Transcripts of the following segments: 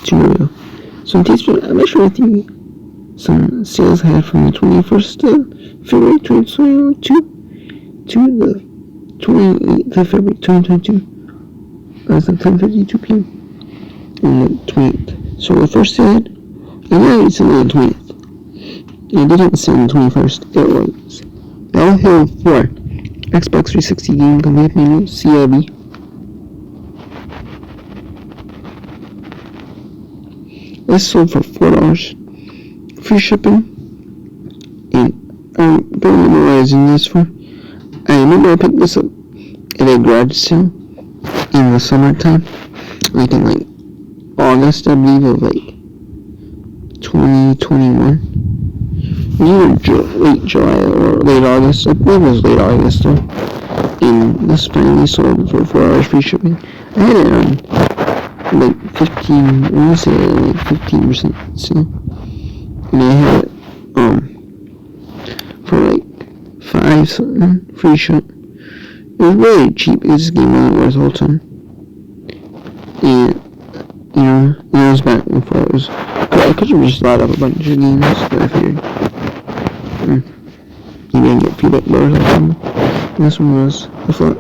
tutorial. So in today's video, I'm share with you some sales I had from the 21st of February 2022 to the 28th of February 2022 as of 10:52 p.m. on the 28th. So the first sale I had, I got it on the 20th. I did have a sale on the 21st. It was Battlefield 4 Xbox 360 game complete menu CLB. This sold for $4. Free shipping. And I don't remember what I was in this for. I remember I picked this up at a garage sale in the summertime. I think like August, I believe, of like 2021. Either late July or late August. I believe it was late August though. And this finally sold for $4 free shipping. I had it on like 15, I want to say like 15% sale. And I had it for like 5 something free ship. It was really cheap. This game wasn't worth the whole time. And you know, it was back before it was. I could have just bought up a bunch of games, but I figured you didn't get feedback bars or something. And this one was a flop.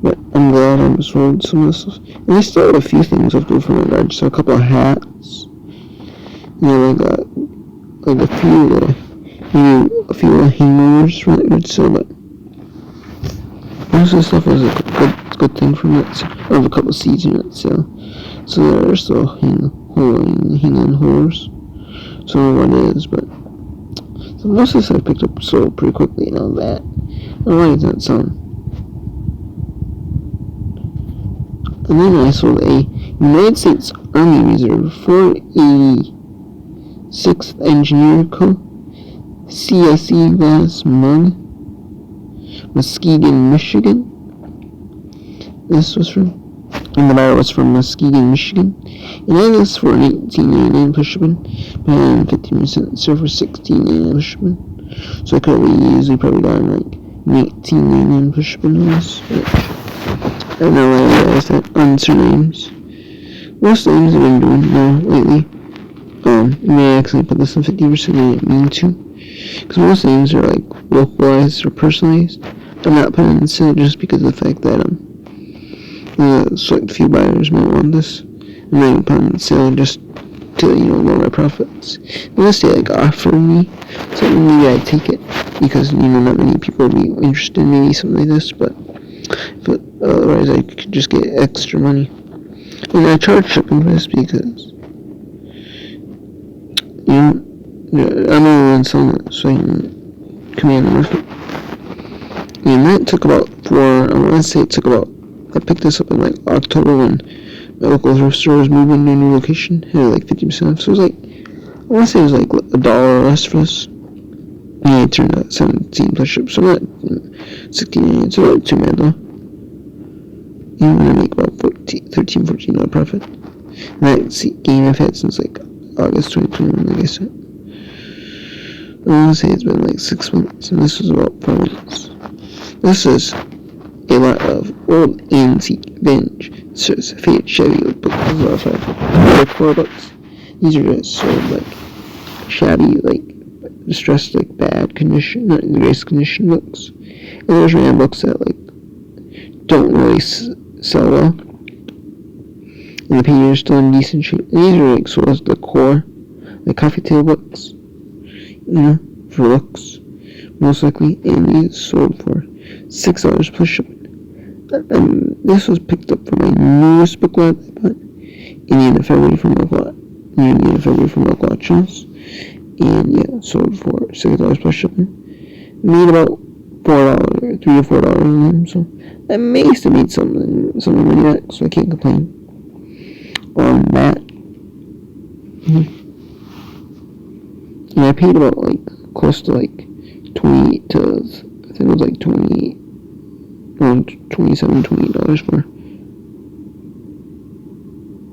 But I'm glad I sold some of this stuff. And I still have a few things left over from my garage. So a couple of hats. You know, like a few little, a few little hangovers from that good sale. But most of the stuff was a good thing from that sale. I have a couple of seeds in that sale. So there are still hang on horrors. So I don't know what it is, but so most of the stuff I picked up sold pretty quickly and all that. I don't know why it's not selling. And then I sold a United States Army Reserve 486th Engineer Co. CSE glass mug, Muskegon, Michigan. This was from, and the buyer was from Muskegon, Michigan. And I got this for $18.99 plus shipping, but I had 15% so for $16.99 plus shipping. So I could have easily probably gotten like $19.99 plus shipping on this. I don't know why I realized that answer names. Most names I've been doing now lately. May I actually put this on 50%, I didn't mean to. Because most names are like localized or personalized. I'm not putting it in sale just because of the fact that select few buyers might want this. I'm not even putting it in sale just to, lower my profits. Unless they offer me something, maybe I'd take it. Because, not many people would be interested in maybe something like this, but otherwise I could just get extra money. And I charge shipping for this because, I'm only on selling it, so I can command the market. And that took about I picked this up in like October when my local thrift store was moving to a new location. It had like 50% off, so it was like, I want to say it was like $1 or less for this. And I turned out 17 plus ship, so not 16, it's not too bad though. I'm gonna make about $13-14 profit. And that game I've had since like August 2021, like I said. I want to say it's been like 6 months, and this was about 4 months. This is a lot of old antique vintage Fiat Chevy books for like $4. These are just sort of like shabby, like distressed, like bad condition, not in the greatest condition books. And there's random books that like don't really sell well, and the pages are still in decent shape. And these are like sort of the core, like coffee table books, for looks, most likely. And these sold for $6 plus shipping. And this was picked up from my newest book lot I bought in the end of February from local auctions. And yeah, sold for $6 plus shipping. Made about $3 to $4 on them, so I may still made something money back, so I can't complain on that. And I paid about like close to like 28 to, I think it was like 28, around $27-$28 for,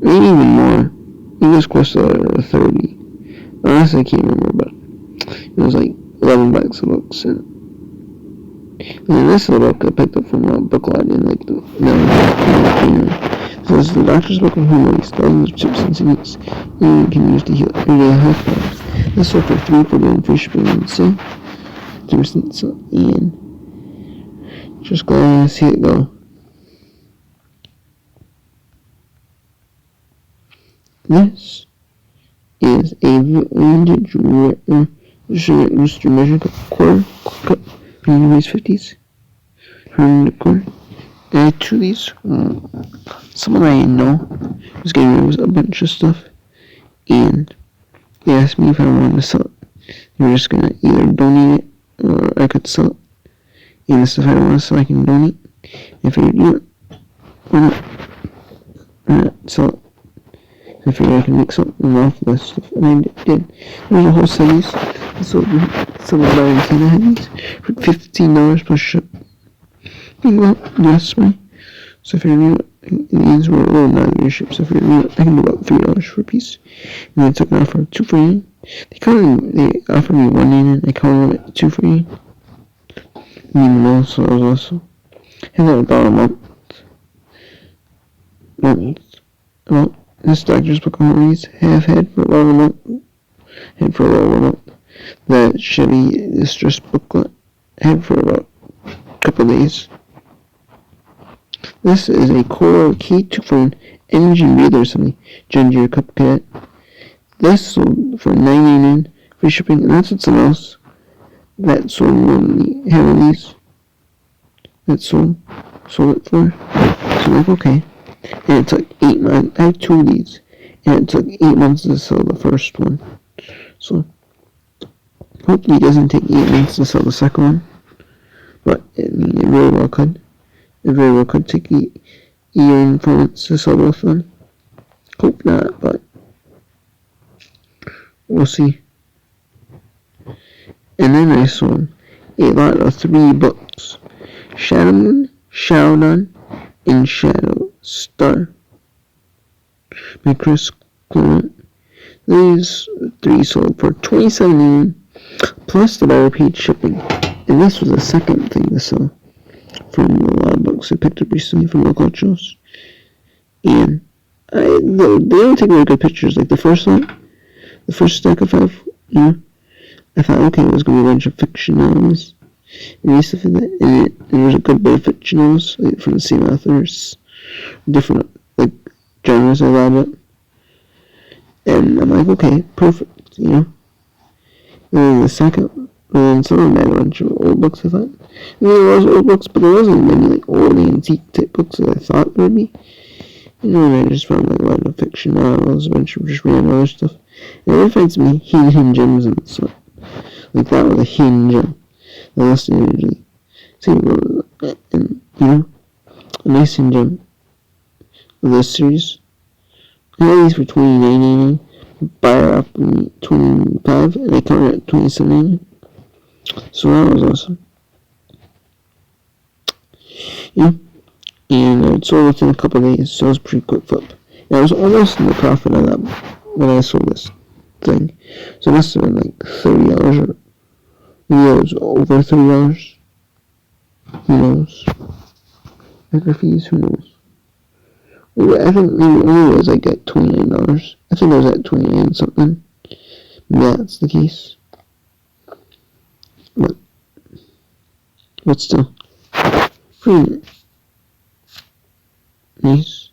maybe even more. It was close to 30. Honestly, I can't remember, but it was like $11 a book. And then this little book I picked up from a book lot in like the Plus, the doctor's book on hormones, thousands of chips and CDs you can use to heal everyday health problems. This sold for $3.49 free shipping and so. And just glad to see it go. This is a vintage sugar booster measure quarter cup from the 50s. From the quarter. Add to these. Someone I know was getting rid of a bunch of stuff, and they asked me if I wanted to sell it. They were just gonna either donate it or I could sell it. And the stuff I don't want to sell, I can donate. If I do it, why not sell it? I figured I can make something off this stuff, and I did. There's a whole set of these. So some of my Tina had these for $15 plus ship. Well, that's me. So if you these were not your ships. So if you I can do about $3 for a piece. And then I took an offer of 2 for $8. They offered me $1.99. I counted them at 2 for $8. Meanwhile, so I was also had that about a month. About this doctor's book on reads have had for about a month. That Chevy distress booklet had for about a couple of days. This is a Core K2 phone energy breather or something. Ginger Cup Cadet. This sold for $9.99 free shipping, and that's something else that sold more than the Heavenlies. That sold it for. So I'm like, okay. And it took 8 months. I have 2 of these, and it took 8 months to sell the first one. So hopefully it doesn't take 8 months to sell the second one, but it very well could. It very well could take a year and 4 months to sell both of them. Hope not, but we'll see. And then I sold a lot of 3 books: Shadow Moon, Shadow Dawn, and Shadow Star by Chris Claremont. These 3 sold for $27.99 plus the buyer paid shipping. And this was the second thing to sell from a lot of books I picked up recently from local shows. And they don't take very good pictures. Like the first stack of 5, I thought, okay, it was going to be a bunch of fiction novels and stuff like that. And there was a good bit of fiction novels from the same authors, different genres I love it. And I'm like, okay, perfect, And then the second, and some of them had a bunch of old books, I thought. There was old books, but there wasn't many old antique type books that I thought there would be. And I just found a lot of fiction novels, a bunch of just random other stuff. And I find some hidden gems and stuff. Like that was a hidden gem. I lost it usually. And, a nice hidden gem of this series. I had these for $29.99. Buyer up in $25, and I counted at $27.99. So that was awesome. And it sold within a couple of days, so it was a pretty quick flip. And I was almost in the profit on that when I sold this thing. So it must have been like $30, or maybe it was over $30. Who knows? Maker fees, who knows? I think maybe only was like at $29. I think I was at 29 something. Maybe that's the case. But still, pretty nice.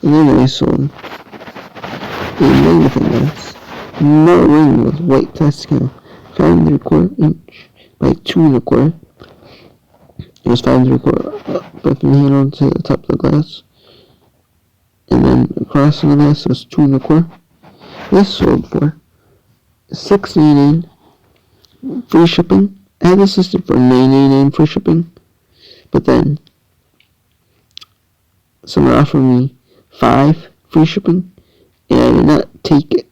And then I sold a magnifying glass. Not ring with white Tascam, 5 3/4 inch by 2 1/4. It was 5 3/4 up from the handle to the top of the glass. And then across the glass was 2 1/4. This sold for $6.99 free shipping. I had this listed for $9.99 free shipping, but then someone offered me $5 free shipping, and I did not take it.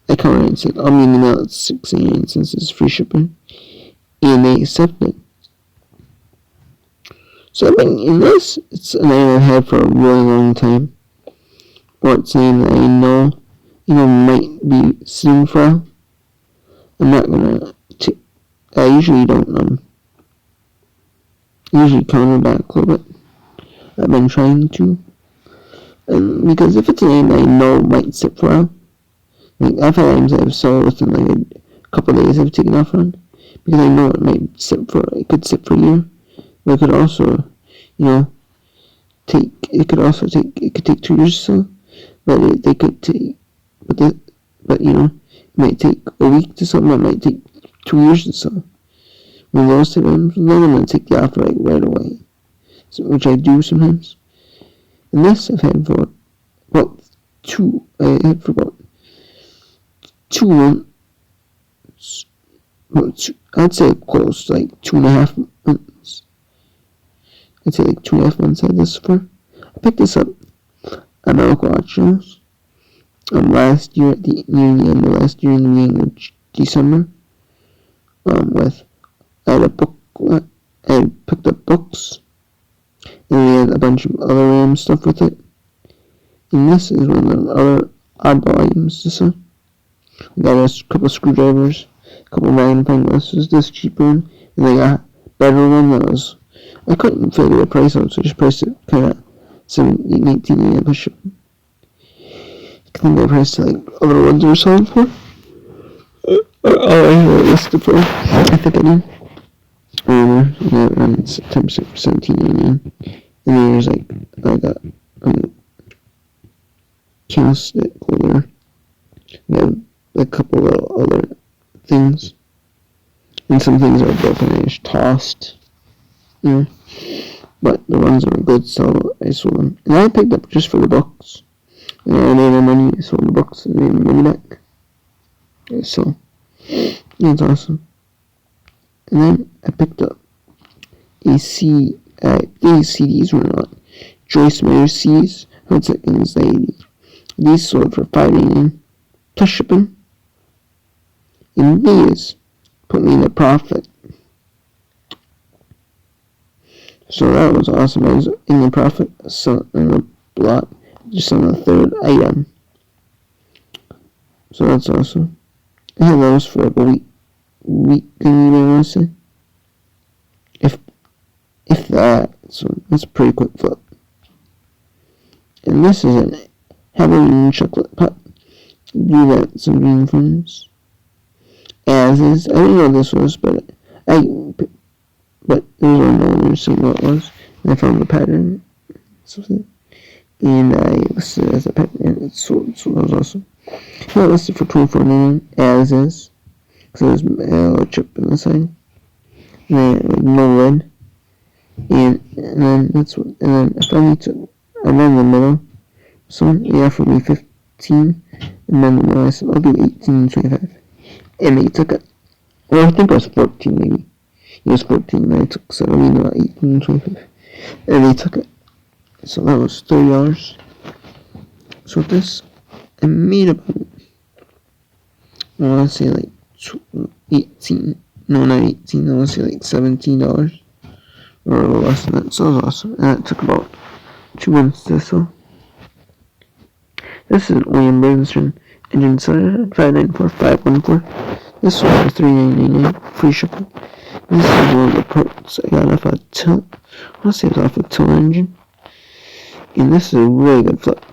I counted and said, I'll meet them out at $6.99 since it's free shipping, and they accepted. So I've been in this. It's an item I've had for a really long time, or it's something that I know, might be sitting for a while. I'm not gonna. I usually don't. I usually counter back a little bit. I've been trying to. And because if it's a name I know might sit for a while, like I've had items I've sold within like a couple of days I've taken off on, because I know it could sit for a year. But it could also, it could take 2 years or so. But they could take, but it might take a week to sell, it might take 2 years to sell. When those two items, then I'm going to take the offer like right away, which I do sometimes. And this I've had for about 2 months. I'd say close to like 2.5 months. I'd say like 2.5 months I had this for. I picked this up at my local art shows last year, near the end of last year, in the beginning of December. I picked up books, and we had a bunch of other random stuff with it. And this is one of the other oddball items to sell. We got a couple of screwdrivers, a couple of magnifying glasses, this cheaper one, and they got a better one that was, I couldn't figure the price out, so I just priced it kind of $19 plus shipping. I think I priced it like other ones were selling for. I have it listed for, I think I did. Around September 17.99. And then there's like, I got candlestick holder. We have a couple of other things. And some things are broken and just tossed. But the ones that were good, so I sold them. And I picked up just for the books. And I made my money, I sold the books, and made my money back. So, that's awesome. And then I picked up these CDs were not Joyce Meyer C's Heartsick Anxiety. These sold for $5.99 plus shipping. And these put me in a profit. So that was awesome. I was in the profit, so in the block, just on the third item. So that's awesome. I had those for like a week, I want to say. If that, so that's a pretty quick flip. And this is an Halloween chocolate pot. Do that some uniforms. As is, I didn't know what this was, but there was one owner saying what it was, and I found the pattern, something, and I listed it as a pattern, and it sold, so that was awesome. I listed for $24.99 as is, because there's a chip in the side, and then no lid, and then I finally took, I'm in the middle, so they offered me 15, and then I said I'll do 18.25, and they took it. Well, I think it was 14 maybe. It was 14, and I took 18.25, and they took it. So that was $30. So with this, I made about, I want to say like 18, no, not 18, I want to say like $17, or a little less than that. So it was awesome, and it took about 2 months to sell. This is an William Bernstein engine cylinder, 594-514. This one for $3.99, free shipping. This is one of the parts I got off a tilt. I want to say it was off a tilt engine. And this is a really good flip.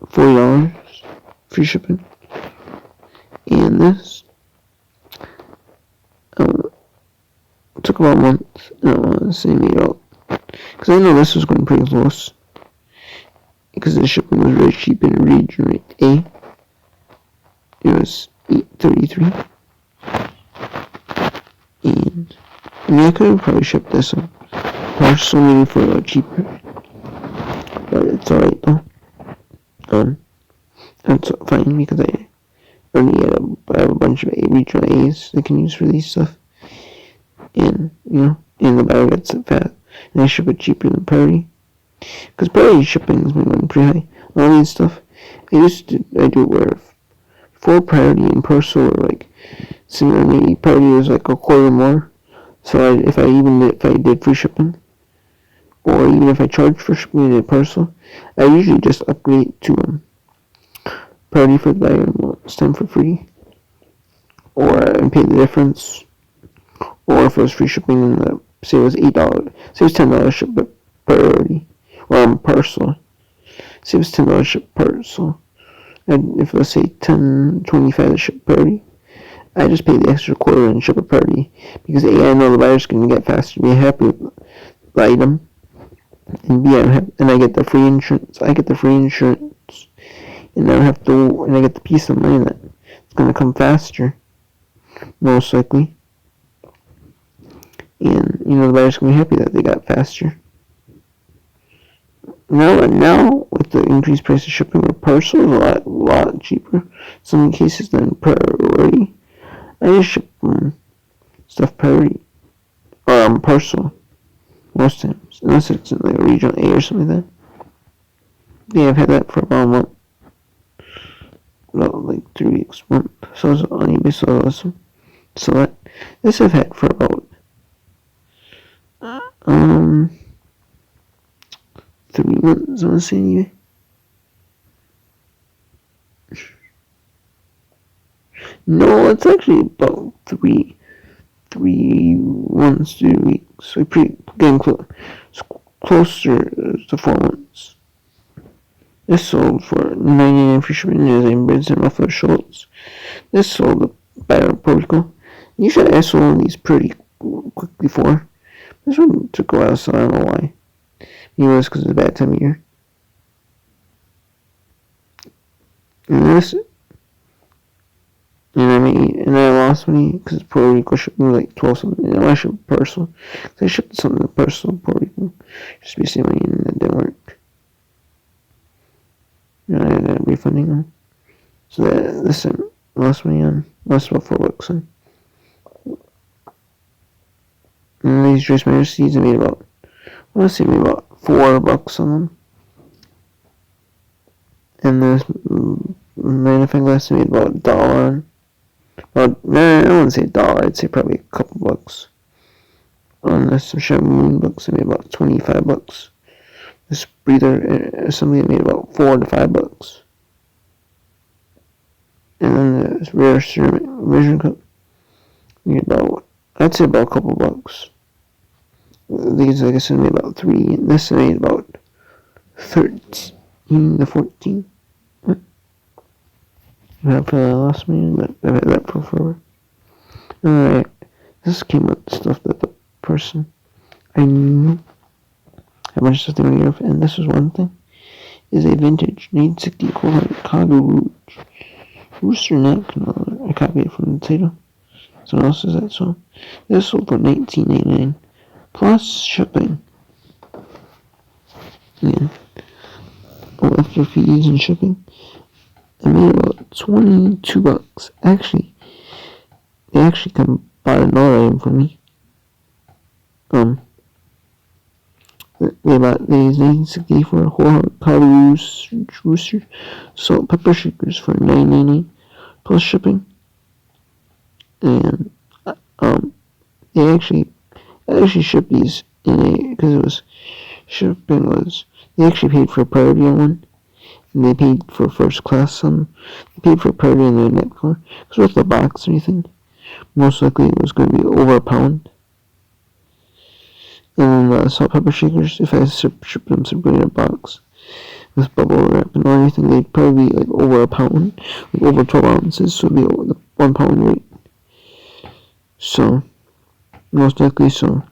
$40, free shipping. And this took about a month. I don't want to say made out, because I know this was going pretty close, because the shipping was very cheap in region rate A. It was $8.33. And I could have probably shipped this one parcel maybe for a little cheaper, but it's alright though. That's fine, because I already have a bunch of regional A's I can use for these stuff, and and the bag gets it fat, and I ship it cheaper than Priority, because Priority shipping has been running pretty high. All these stuff, I do it where for Priority and Parcel were like similar. Maybe Priority was like a quarter more. So if I did free shipping, or even if I charged for shipping and did Parcel, I usually just upgrade to Priority for the buyer and it's time for free, or I pay the difference. Or if it was free shipping and say it was $8, say it was $10 ship Priority, Parcel. Say it was $10 ship parcel. And if let's say 10, 25 to ship party, I just pay the extra quarter and ship a party because A, I know the buyer's gonna get faster, be happy with the item, and B, and I get the free insurance. I get the free insurance, and I don't have to, and I get the peace of mind that it's gonna come faster, most likely. And the buyer's gonna be happy that they got faster. Now with the increased price of shipping, a parcel is a lot cheaper. Some cases than priority. I just ship stuff priority or parcel most times, unless it's in like a regional A or something like that. Yeah, I've had that for about a month, about like 3 weeks, month. So it's on eBay, so awesome. So that this I've had for about 3 months, I want to say anyway. No, it's actually about 3 months, 3 weeks. So pretty getting closer to 4 months. This sold for $99 free shipping as a Brinson Muffler Schultz. This sold by Portugal. Usually I sold one of these pretty quick before. This one took a while, so I don't know why. Maybe it was because it's a bad time of year. And this, and I lost money because Puerto Rico shipped me like 12 something. And I shipped parcel. So I shipped something to parcel in Puerto Rico. Just to be saving money, and it didn't work. And I ended up refunding them. So this time I lost money on. Lost about $4 on. And these Dress Majesties I made about, I want to say maybe about $4 on them. And this magnifying glass I made about $1 on. Well, I wouldn't say $1, I'd say probably a couple bucks. On this Shamoon books I made about $25. This breather assembly I made about $4 to $5. And then this rare ceramic measuring cup I made about, I'd say about a couple bucks. These, like I said, made about 3, and this I made about 13 to 14. I probably lost me, but I've had that for forever. Alright, this came with stuff that the person I knew had a bunch of stuff they were here, and this was one thing. Is a vintage 1960 Cold Cargo Rouge. Rooster Neck, I copied it from the title. Someone else says that, so this sold for $19.99 plus shipping. Yeah. After fees and shipping, I made about $22. Actually, they actually come buy another item for me. They bought these 1964 whole powder rooster salt pepper shakers for $9.99 plus shipping. And I actually shipped these in a, because it was shipping was, they actually paid for a priority on one, and they paid for first class on, they paid for a priority on their neck color, because with the box or anything, most likely it was going to be over a pound. And then the salt pepper shakers, if I shipped them separately in a box with bubble wrap and everything, they'd probably be like over a pound, like over 12 ounces, so it'd be over the 1 pound weight. So, most likely so.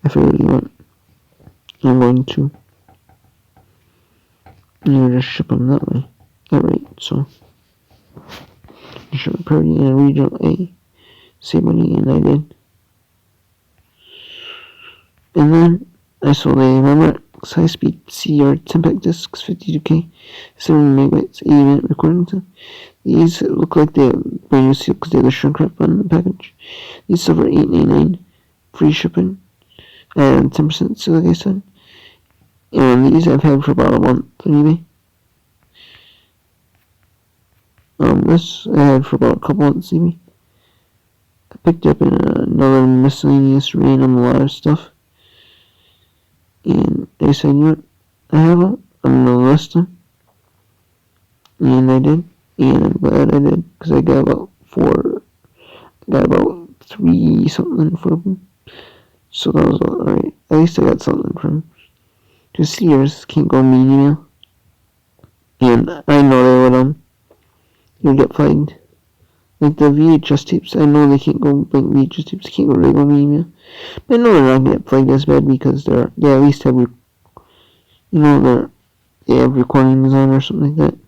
If I really want, I'm going to, just ship them that way, that rate, so. Ship a party in a regional A, save money, and I did. And then I sold a Memorex high-speed CR 10-pack discs, 52K, 7 megabytes, 80-minute recording time. These look like they have brand new seal because they have the shrink wrap on the package. These sell for $8.99, free shipping, and 10% seal, like I said. And these I've had for about a month on eBay. This I had for about a couple months on eBay. I picked up in another miscellaneous random lot of stuff. And they said, you know what, I have them, I'm going to list them. And I did. And I'm glad I did, because I got about 3 something for them. So that was alright. At least I got something from them. Cause Sears can't go medium, and I know they would you'll get flagged. Like the VHS tapes, I know they can't go like VHS tapes, they can't go regular medium. But I know they're not gonna get flagged as bad because they at least have they have recordings on or something like that.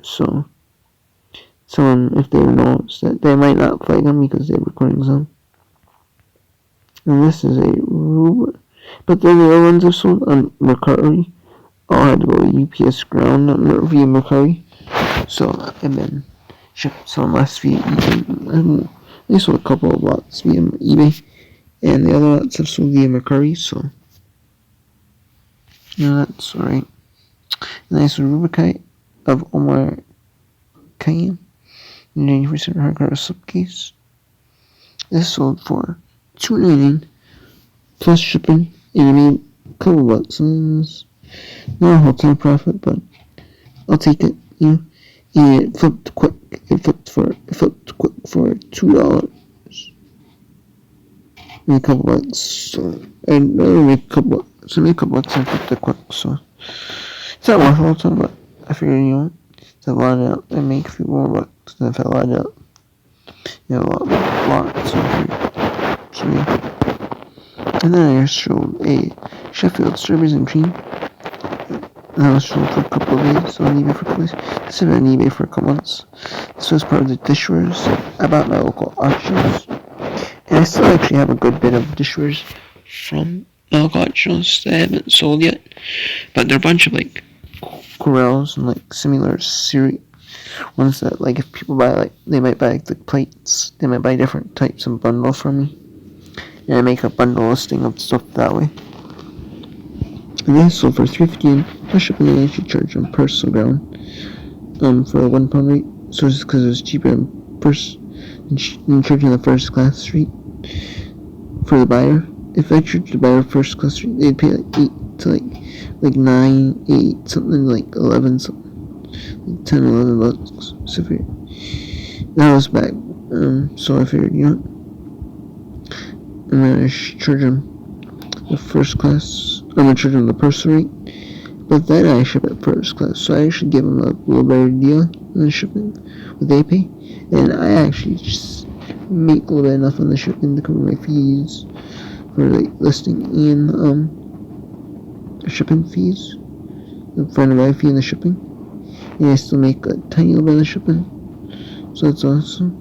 So someone, if they knows that, they might not flag them because they have recordings on. And this is a Ruber. But then the other ones are sold on Mercari. All had to go to UPS ground via Mercari. So I've been shipped some less via eBay. They sold a couple of lots via eBay. And the other lots have sold via Mercari. So that's alright. Nice Rubicite of Omar Khayyam. 90% hardcover slipcase. This sold for $2.99 plus shipping, and I made a couple bucks on this. Not a whole ton of profit, but I'll take it. And it flipped quick. It flipped quick for $2. Made a couple bucks. So I made a couple bucks. So I made a couple bucks and flipped it quick. So it's not worth a whole ton, but I figured it's a lot out. I make a few more bucks than if I lot out. A lot. So yeah. And then I showed a Sheffield strawberries and cream. And I was sold for a couple of days on eBay for a couple of days. This has been on eBay for a couple months. This was part of the dishwares I bought my local auctions. And I still actually have a good bit of dishwares from my local auctions that I haven't sold yet. But they're a bunch of like Corels and like similar series. Ones that like if people buy they might buy the plates. They might buy different types of bundle from me. And I make a bundle listing of stuff that way. And they sold for $3.50 plus shipping, and I actually charge them personal ground for a £1 rate. So it's because it was cheaper than charging the first class rate for the buyer. If I charged the buyer first class rate, they'd pay like 8 to like 9, 8, something like 11, something like 10, 11 bucks. So I figured that was back. So I figured, I'm gonna charge them the first class. I'm gonna charge them the personal rate, but then I ship it first class, so I should give them a little better deal than shipping what they pay. And I actually just make a little bit enough on the shipping to cover my fees for listing and shipping fees, the front and back fee and the shipping. And I still make a tiny little bit of the shipping, so that's awesome.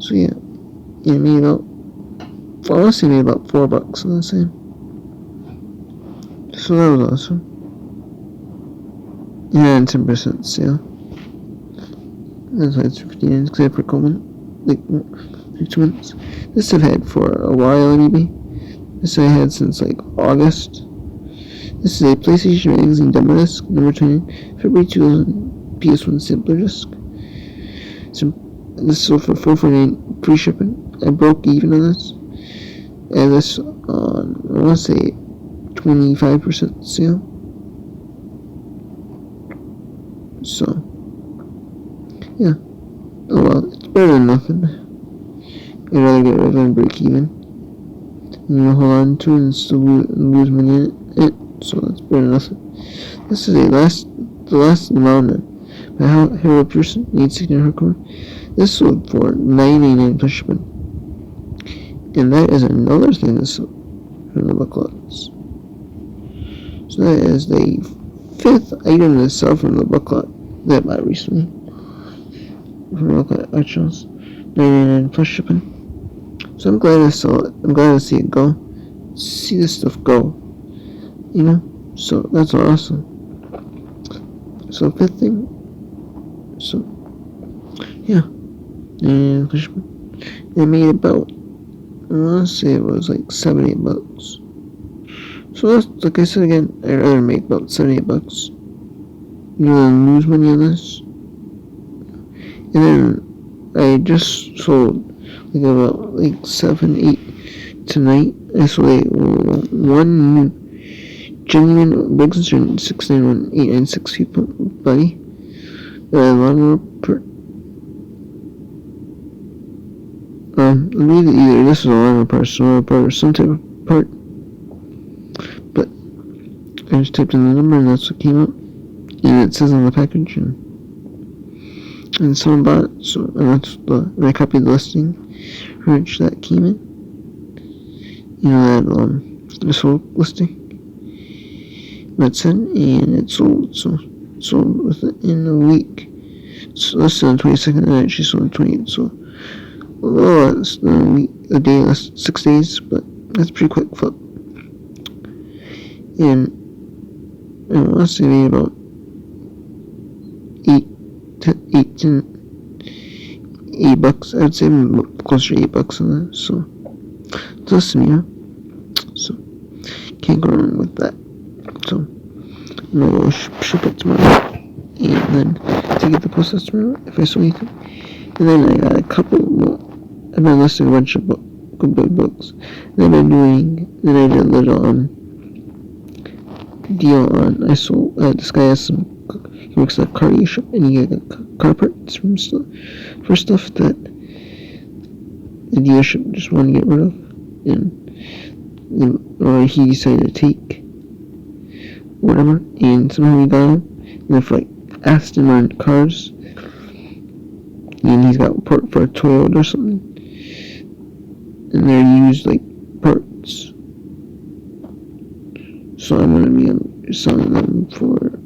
So yeah, I made about. I want to say made about $4 on the same. So that was awesome. And 10% sale. That's why it's 15 because I have for a couple like 2 months. This I've had for a while on eBay. This I had since like August. This is a PlayStation Magazine demo disc, number 20, February 2000, PS1 sampler disc. So this sold for $4.49 free shipping. I broke even on this. And this on, I want to say 25% sale. So, yeah. Oh well, it's better than nothing. I'd rather get rid of it and break even. Hold on to it and still lose money in it. So that's better than nothing. This is the last amount by Harold Pearson, 869 hardcore. This sold for $9.99 plus shipping. And that is another thing that's from the booklots. So that is the 5th item to sell from the booklot that I bought recently. From the booklet auctions. $9.99 plus shipping. So I'm glad I saw it. I'm glad to see it go. See this stuff go. So that's awesome. So 5th thing. So yeah. And plus shipping. They made about, I want to say it was like $78. So that's, like I said again, I'd rather make about $78. Lose money on this. And then I just sold about 7, 8 tonight. I sold one genuine Briggs & Stratton 691-896 buddy. Lawnmower either this is a lawnmower part, or some type of part. I just typed in the number and that's what came up. And it says on the package, and someone bought it, so and I copied the listing for which that came in. This whole listing. That's it, and it sold. So sold within a week. So listed on 22nd, and actually sold on 28th. So a little less than a week, a day less, 6 days, but that's a pretty quick flip. And let's say maybe about 8 bucks. I would say closer to $8 on that. So it's awesome, So can't go wrong with that. So I'm gonna go ship it tomorrow, and then take it to the post office tomorrow if I saw anything. And then I got a couple. I've been listening to a bunch of good books. And I've been doing. Then I did a little deal on. I sold this guy has some. He works at a car shop, and he got car parts for stuff that the dealership just wanted to get rid of, or he decided to take, whatever, and somehow he got them, and they're for Aston Martin cars, and he's got a part for a Toyota or something, and they're used parts, so I'm gonna be selling them for.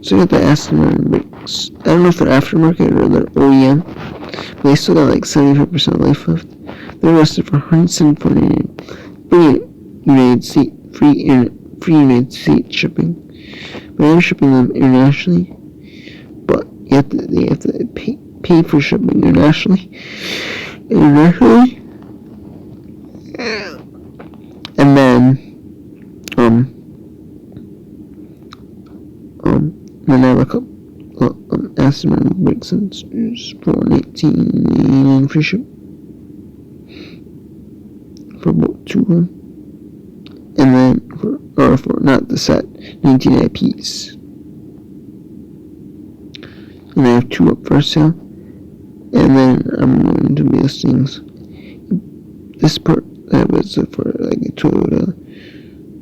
So I got the Aston Martin brakes. I don't know if they're aftermarket or they're OEM, but they still got 75% life left. They're listed for $174.99. Free United States shipping. But I'm shipping them internationally. But they have to pay for shipping internationally. And then then I have a couple Aston Martin brakes and for $19.99 free ship for about 2 of them, and then for not the set, 19 piece, and I have 2 up for sale, and then I'm going to be listing this part that was for a Toyota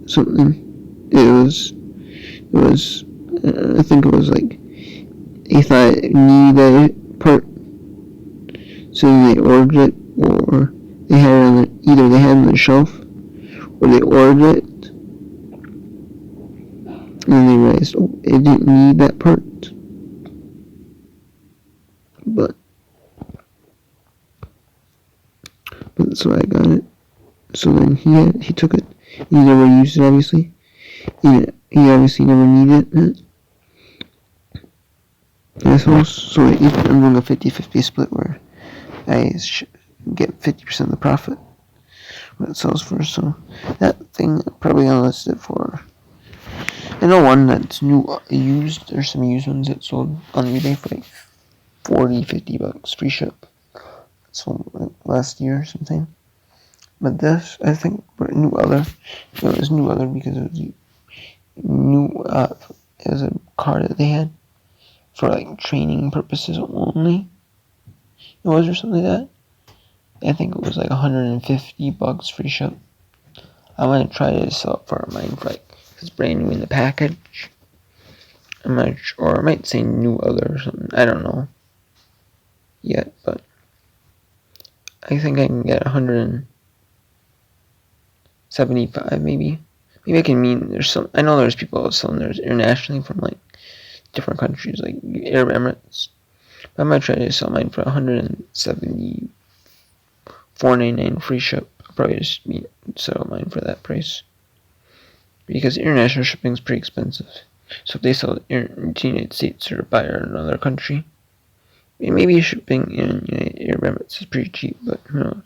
something. It was. I think it was they thought it needed that part, so they ordered it, or they had it on either they had it on the shelf, or they ordered it, and then they realized, it didn't need that part, but so I got it. So then he took it. He never used it, obviously. He obviously never needed it. So I'm doing a 50-50 split where I get 50% of the profit what it sells for. So that thing probably unlisted for. I know one that's used. There's some used ones that sold on eBay for $40-50 free ship. Sold last year or something. But this, I think, New Other. It was New Other because it was it was a car that they had for training purposes only. It was, or something like that. I think it was $150 free ship. I'm gonna try to sell it for mine for it's brand new in the package. I'm not sure, or I might say New Other or something. I don't know yet, but I think I can get 175 maybe. Maybe I can there's some. I know there's people selling theirs internationally from different countries, like Arab Emirates. But I'm gonna try to sell mine for $174.99 free ship. I'll probably just sell mine for that price because international shipping is pretty expensive. So if they sell it in the United States or buy it in another country, maybe shipping in Arab Emirates is pretty cheap, but who knows?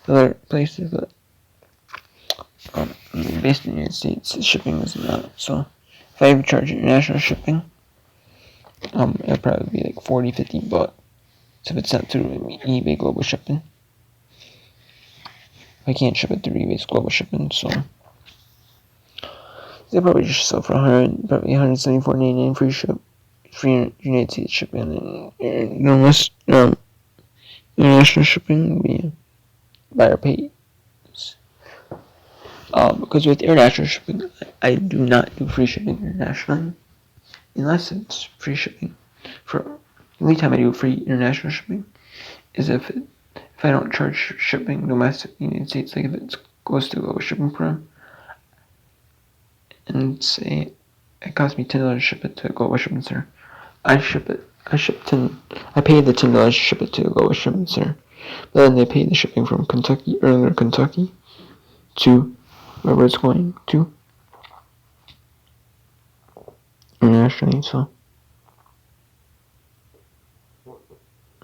Other places that based in the United States, shipping is not. So if I ever charge international shipping, it'll probably be $40-50 if it's not through eBay Global Shipping. I can't ship it through eBay's Global Shipping, so they'll probably just sell for $174.99 free ship, free United States shipping, and unless international shipping will be buyer paid. Because with international shipping, I do not do free shipping internationally unless it's free shipping. For the only time I do free international shipping is if I don't charge shipping domestic in the United States, like if it goes through a shipping program, and say it costs me $10 to ship it to a Global Shipping Center. I pay the $10 to ship it to a Global Shipping Center. But then they pay the shipping from Kentucky to wherever it's going to internationally. So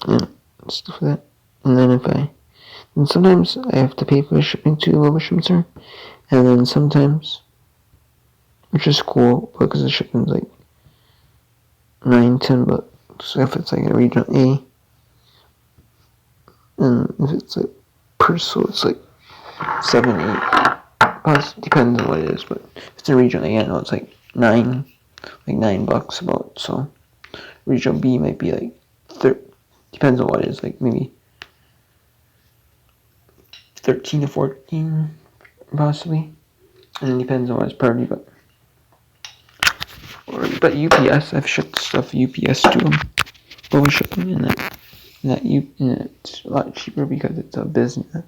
yeah, stuff like that. And then sometimes I have to pay for the shipping to the Global Shipping Center, and then sometimes, which is cool because the shipping's like $9-10. So if it's like a regional A, and if it's like parcel, it's like 7-8. Depends on what it is, but if it's a regional A, I know it's like $9 about. So regional B might be like depends on what it is, like maybe 13 to 14 possibly, and it depends on what it's priority. But UPS, I've shipped stuff UPS to them, global shipping, and it's a lot cheaper because it's a business,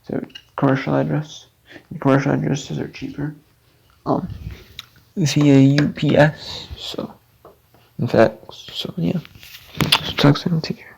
so commercial address. The commercial addresses are cheaper. Via UPS. So, in fact, so yeah. So talk soon. Take care.